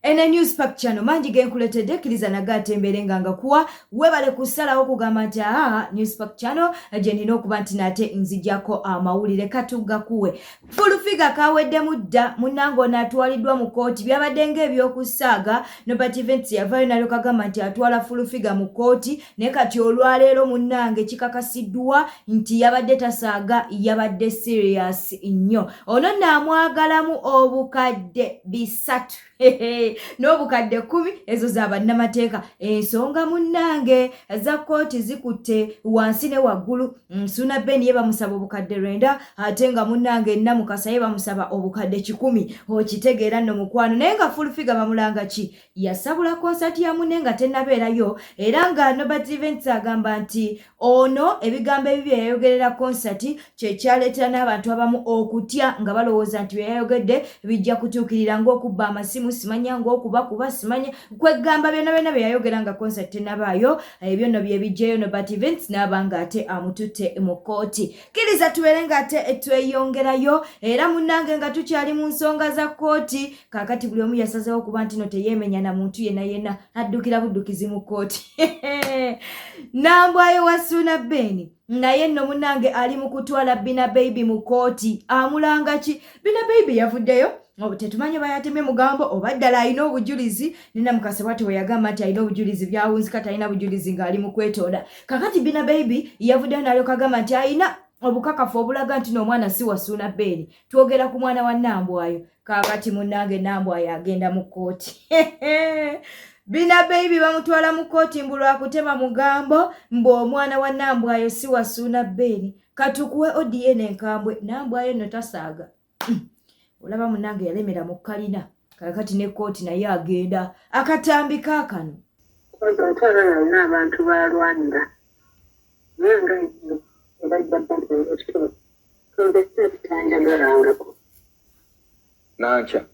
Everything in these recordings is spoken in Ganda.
Ene news pack channel manji genkuletedde kiriza nagate mberenga nga kuwa webale kusalawo kugamba nti news pack channel gye nina okuba nti nate nzijjako amawulire katuga kuwe fulufiga kawedde mudda munnango n'atwaliddwa mu kooti byabadde ng'ebyokusaaga Nobert Events yavaayo nalyo kagamba nti atwala fulufiga mu kooti naye kati olwaleero munnange kikakasiddwa nti yabadde tasaaga yabadde serious nnyo ono naamwagalamu obukadde 3 n'obukadde 10 ezo z'abannamateeka ensonga munnange za kooti zikutte wansi ne waggulu Suna Ben ye bamusaba obukadde 9 ate nga munnange Namukasa ye bamusaba obukadde 10 okitegeera nno mukwano naye nga fulufiga bamulanga ki yasabula konsati ya munne nga tennabeerayo era nga Nobert Events agamba nti ono ebigambo ebibyo yayogerera konsati kyekyaleetera n'abantu abamu okutya nga balowooza nti byayayogedde bijja kutuukirira ng'okubba amasimu simanya ng'okubakuba simanya kwegamba byonna byayogera nga konsati tennabaayo ebyo nno bye bijjayo Nobert Events n'abanga ate amututte mu kooti kkiriza tubeere nga ate tweyongerayo era munnange nga tukyali mu nsonga za kooti kaakati buli omu yasazeewo okuba nti no teyeemenya na muntu yenna addukira buddukizi mu kooti Nambwayo wa Suna Ben naye nno munnange ali mu kutwala Bina Baby mu kooti amulanga ki Bina Baby yavuddeyo tetumanye bayatemye mugambo oba ddala alina obujulizi nina Mukasa bwati we yagamba nti alina obujulizi byawunzika talina bujulizi ng'ali mu kwetoola kakati Bina Baby yavuddeyo nalyo kagamba nti alina obukakafu obulaga nti n'omwana si wa Suna Ben twogera ku mwana wa Nambwayo kakati munnange Nambwayo agenda mu kooti Bina Baby bamutwala mu kooti mbulwa kutema mugambo omwana wa Nambwayo si wa Suna Ben katukuwe ODN enkambwe Nambwayo no tasaaga olaba munnange yalemera mu kalina kakati ne kooti naye agenda akatambi kaakano n'abantu balwanira nga ebajjattanjagalangako nanca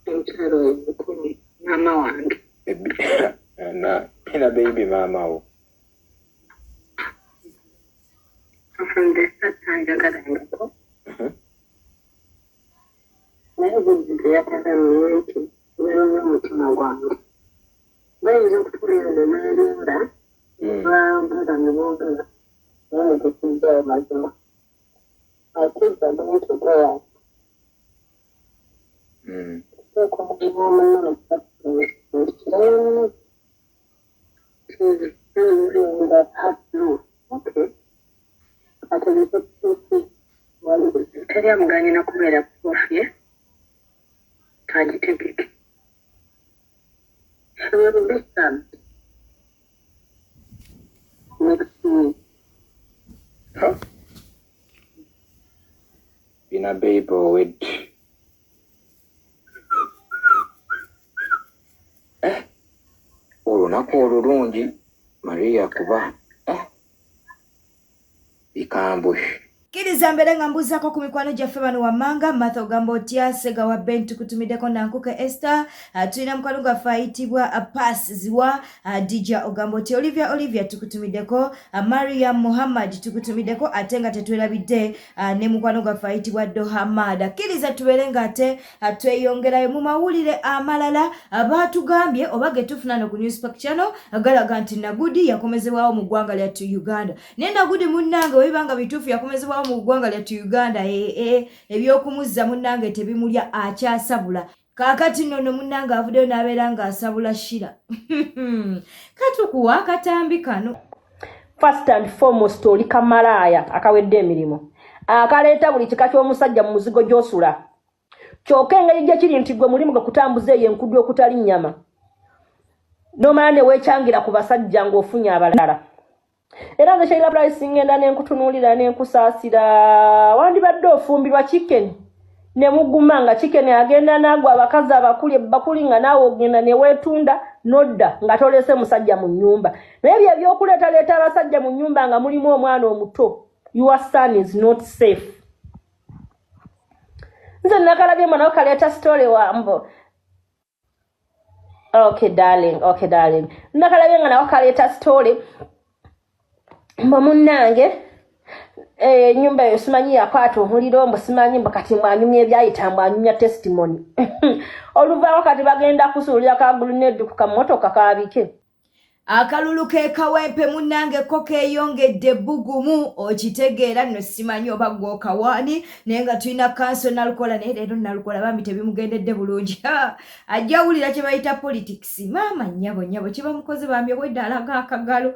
omukyalo omukulu maama wange Bina Baby maamawo attanjagalangako naye bujjute yatagamyeki nerumya omutima gwange bayinza okutulira nenalinda bambaga nebogera naye tekijjayo mazima akizza bntugowa okumugima omunene nga hablu teri amuganyina kubeera kufye kagitegeke Bina Baby owedde olunaku olulungi Maria kuba bikambwe Kiriza mbere nga mbuzaako ku mikwano gyaffe bano wammanga Martha ogamba otya Sega wa Ben tukutumiddeko Nankuke Esther tulina mukwano gwaffe ayitibwa Pass Ziwa Dija ogamba otya Olivia tukutumiddeko Mariam Muhammad tukutumiddeko ate nga tetwerabidde ne mukwano gwaffe ayitibwa Dohamada kiriza tubeere nga ate tweyongerayo mu mawulire amalala abaatugambye oba ge tufuna no ku Newspack Channel galaga nti Nagudi yakomezebwawo mu ggwanga lyattu Uganda naye Nagudi munnange webanga bituufu yakomezebwawo mu ggwanga lyattu Uganda ebyokumuzza munnange tebimulya akyasabula kaakati nno munnange avuddeyo n'abeera ng'asabula shira katukuwa akatambi kano first and foremost oli kamalaaya akawedde emirimu akaleeta buli kika ky'omusajja mu muzigo gy'osula kyokka engeri gye kiri nti gwe mulimu gwe kutambuza eyo enkuddu okutali nnyama n'omala ne weekyangira ku basajja ng'ofunye abalala era nze Sheila Price ngenda n'enkutunuulira n'enkusaasira wandibadde ofumbirwa chicken ne muguma nga chicken agenda nagwa abakazi abakuli nga naawe ogenda ne weetunda nodda nga tolese musajja mu nnyumba naye bye by'okuleetaleeta abasajja mu nnyumba nga mulimu omwana omuto your son is not safe nze nakalabye mwana kaleeta story wambo okay darling nakalabye nga nawe kaleeta story mba munnange Nyumba yo simanyi yakwata omuliro mbu simanyi mbu kati mwanyumya ebyayita mwanyumya testimony. Oluva wakati bagenda kusuulira ka grenade ku kamotoka kabike. Akalulu ke kawempe munange ko keeyongedde bugumu okitegeera nno simanyi oba gw'okawani naye nga tulina kanso nalukola naye leero nalukola bambi tebimugendedde bulungi ajja wulira kye bayita politics maama nnyabo kiba mukozi bambi obwedda alaga akagalo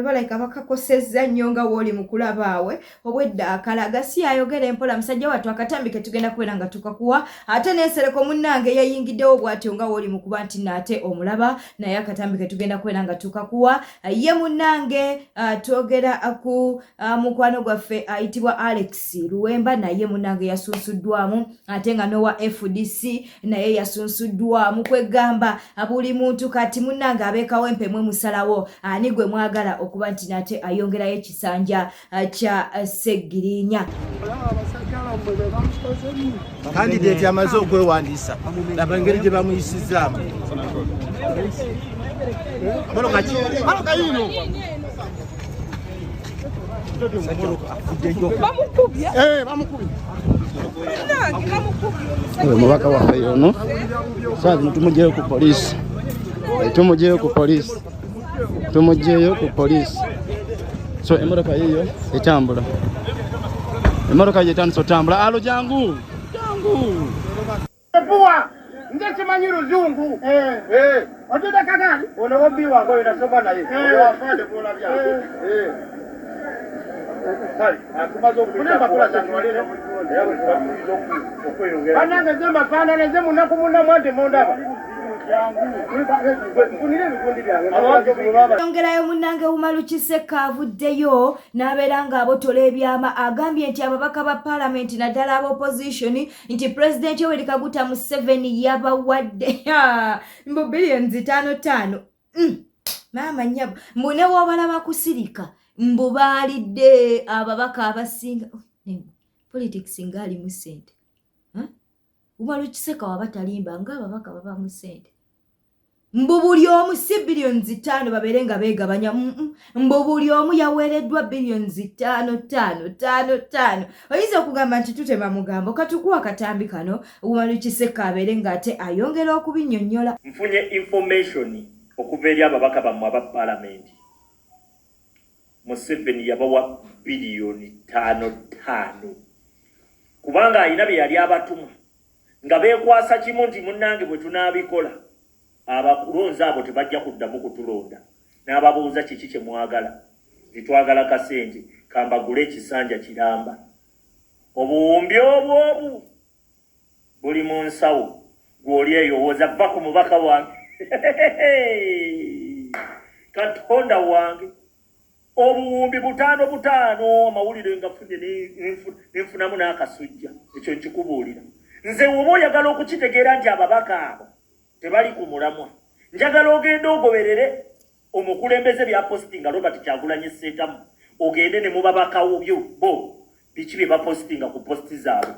balayika bakakosezza nnyo nga wooli mukulabaawe obwedda akalaga si ayogera empola musajja wattu akatambi ke tugenda kubeera nga tukakuwa ate n'ensereko munnange yayingiddewo bw'atyo nga wooli mukuba nti naate omulaba naye akatambi ke tugenda kubeera nga tukakuwa ye munange twogera ku mukwano gwaffe ayitibwa Alex Luwemba naye munange yasunsuddwamu ate nga nowa FDC naye yasunsuddwamu kwegamba buli muntu kati munange abeekawo empemwe musalawo ani gwe mwagala okuba nti nate ayongerayo ekisanja kya Segirinya candidate yamaze okwewandiisa laba engeri gye bamuyisizaamu Maloka yino. Mubaka wa yono. Sasa tumujyeyo ku police. Tumujyeyo ku police. So emotoka yiyo etambula. Emotoka yetanso tambula. Alo jangu. Epuwa. Nje simanyi luzungu. Otuda kakali. Ono obiwa ngo inasoma naye. Wafande bola bya. Kali, akumazo kulimba kula chanwalile. Bananga zemba fana neze munaku muna mwande mondaba. Yongerayo munange Umalukise kavuddeyo n'abeera ng'abotola ebyama agambye nti ababaka ba parliament naddala aba opposition nti president Yoweri Kaguta Museveni yabawadde mbu billions 5 maama nnyabo mbu ne w'obalaba kusirika mbu baalidde ababaka abasinga politics ngali mu ssente Umalukise kawaba talimba ng'ababaka baba mu ssente mbu buli omu si billions 5 baberenga beegabanya mbu buli omu yaweereddwa billions 5 oyinza okugamba nti tutema mugambo katukuwa katambi kano Umalukise kabeerenga ate ayongera okubinnyonnyola nfunye information okuva eri ababaka bammwe aba parliament Museveni yabawa billioni 5 kubanga ayina bye yali abatuma nga beekwasa kimu nti munnange bwe tunaabikola abakulonza abo tebajja kuddamu kutulonda n'ababuuza kiki kye mwagala titwagala kasente kambagule ekisanja kiramba obuwumbi obwobu buli mu nsawo gw'oli eyowooza vva ku mubaka wange Katonda wange obuwumbi 5 amawulire nga funye nenfunamu n'akasujja ekyo nkikubuulira nze woba oyagala okukitegeera nti ababaka abo tebali ku mulamwa njagala ogende ogoberere omukulembeze bya postinga Robert Kyagulanyi Ssentamu ogende ne mubabakawo byo bo biki bye bapostinga ku posti zaabwe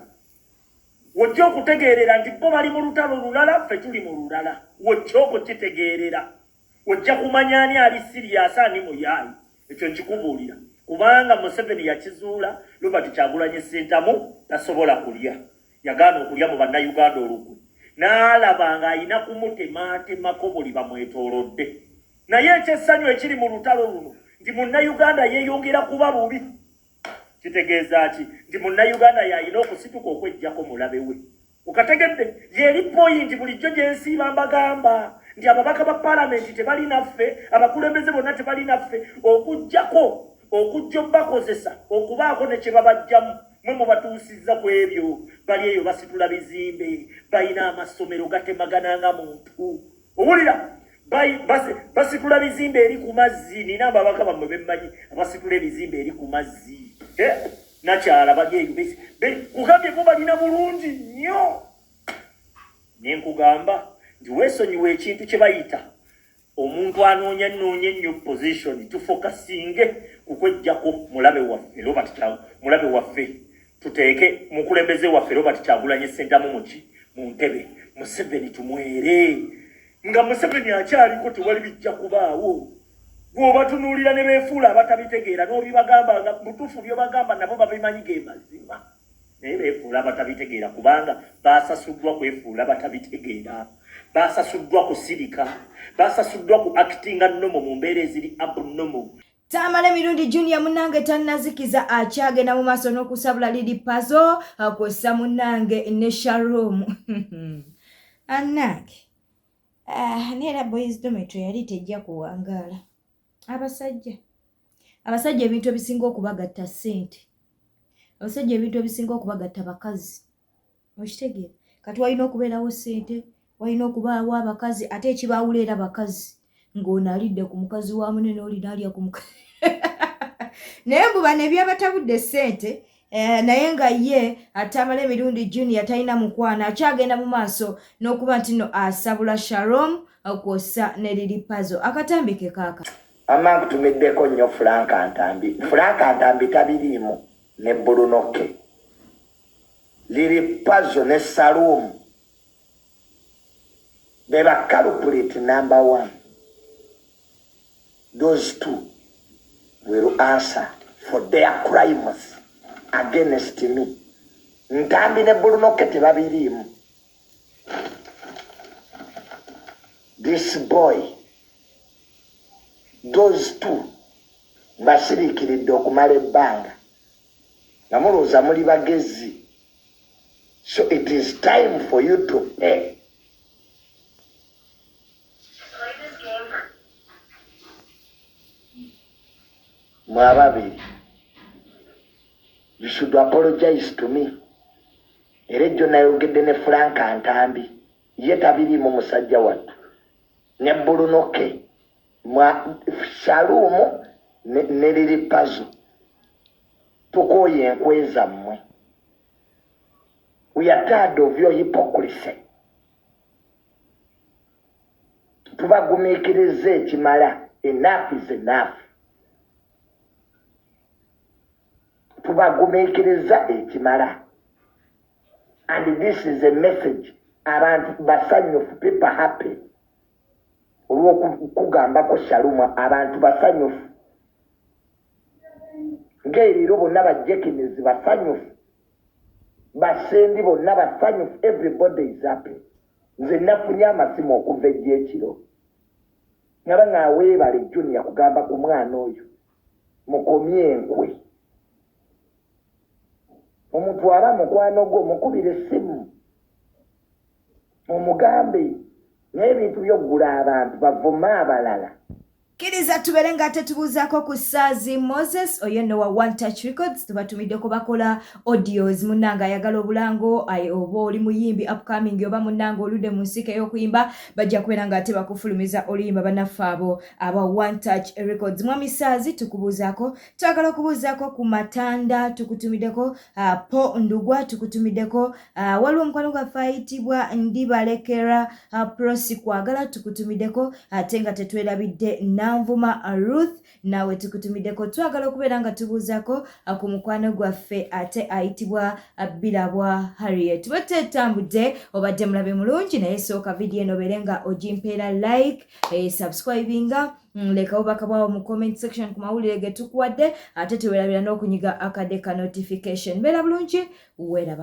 wojja okutegeerera nti bo bali mu lutalo lulala ffe tuli mu lulala wojja okukitegeerera wojja kumanya ani ali sirias ani muyaayi ekyo nkikubuulira kubanga Museveni yakizuula Robert Kyagulanyi Ssentamu tasobola kulya yagaana okulya mu bannayuganda olukwe n'alabanga ayina kumutematemako buli bamwetoolodde naye ekyessanyu ekiri mu lutalo luno nti munnayuganda yeeyongera kuba bubi kitegeeza ki nti munnayuganda yayina okusituka okweggyako mulabe we okategedde yeri poyinti bulijjo gyensiiba mbagamba nti ababaka ba parliament tebali naffe abakulembeze bonna tebali naffe okujjako okujja bakozesa okubaako ne kye babajjamu mwe mubatuusizza ku ebyo bali eyo basitula bizimbe balina amasomero gatemagana nga muntu owulira basitula bizimbe eri ku mazzi nina ababaka bammwe bemmanyi abasitula ebizimbe eri ku mazzi nakyala bali eyo kugambye bo balina bulungi nnyo nenkugamba nti weesonyiwa ekintu kye bayita omuntu anoonya ennyo position tufokasinge ku kweggyako mulabe waffe tuteeke mukulembeze waffe Robert Kyagulanyi Ssentamu mu ntebe Museveni tumwere nga Museveni akyaliko tewali bijja kubaawo bw'obatunuulira ne beefuula abatabitegeera n'obibagamba butuufu by'obagamba nabo babimanyi ge mazima naye beefuula abatabitegeera kubanga baasasuddwa kwefuula batabitegeera baasasuddwa kusirika baasasuddwa ku actinga nnomo mu mbeera eziri abnormal. Tamale mirundi Junior munange tannazikiza akyagenda mu maaso n'okusabula Lily Puzzle kw'ossa munange ne Sharon annange neera boys dormitory yali tejja kuwangaala. Abasajja ebintu ebisinga okubagatta ssente, abasajja ebintu ebisinga okubagatta bakazi. Okitegeera kati walina okubeerawo ssente, walina okubaawo abakazi ate ekibaawula era bakazi ng'ono alidde ku mukazi wa munene oli n'alya ku mukazi naye mbu bano ebyabatabudde ssente naye nga ye Tamale mirundi Junior talina mukwana akyagenda mu maaso n'okuba nti no asabula Sharon kw'ossa ne Lily Puzzle. Akatambike kaaka Ama kutumiddeko nnyo Frank Antambi tabiriimu ne Bulunoke. Lily Puzzle ne Salum they were culprit number 1. Those two will answer for their crimes against me. Ntambi ne Bulunoke tebabiriimu. This boy, those two basiriikiridde okumala ebbanga nga mulowooza muli bagezi. So it is time for you to pay. Mwababiri, you should apologize to me. Era ejjo nayogedde ne Frank Antambi ye tabiriimu musajja wattu ne Bulunoke Shalumu ne Lily Puzzle tukooye enkwe zammwe. We are tired of your hypocrisy. Tubagumiikiriza ekimala. Enough is enough. Tubagumiikiriza ekimala. And this is a message abantu basanyufu, people happy. Olw'okugambako Shalumu abantu basanyufu. Ng'eriro bonna bajjekinizi basanyufu. Basendi bonna basanyufu, everybody is happy. Nze nafunye amasimu okuva egy'ekiro. Ngaba nga weebale Junior kugamba ku mwana oyo mukomye enkwe. Omuntu aba mukwano gwo mukubire essimu omugambe n'ebintu by'oggula abantu bavuma abalala. Kiriza tubeere nga tetubuuzaako ku Saazi Moses oyo nno wa One Touch Records tubatumiddeko bakola audios munnanga ayagala obulango oba oli muyimbi upcoming oba munnanga oludde mu nsika ey'okuyimba bajja kubeera nga ate bakufulumiza oluyimba bannaffe abo aba One Touch Records. Mwami Saazi tukubuuzaako, twagala okubuuzaako ku Matanda tukutumiddeko Po Ndugwa tukutumiddeko waliwo omukwano gwaffe ayitibwa Ndibalekera Prosi kwagala tukutumiddeko ate nga tetwerabidde Nvuma Ruth nawe tukutumiddeko. Twagala okubeera nga tubuuzaako ku mukwano gwaffe ate ayitibwa Birabwa Harriet. Bwete tambudde obadde mulabe mulungi naye sooka video eno obeere nga ogimpeera like subscribinga leka obubaka bwawo mu comment section ku mawulire ge tukuwadde ate teweerabira n'okunyiga akadde ka notification. Beera bulungi, weeraba.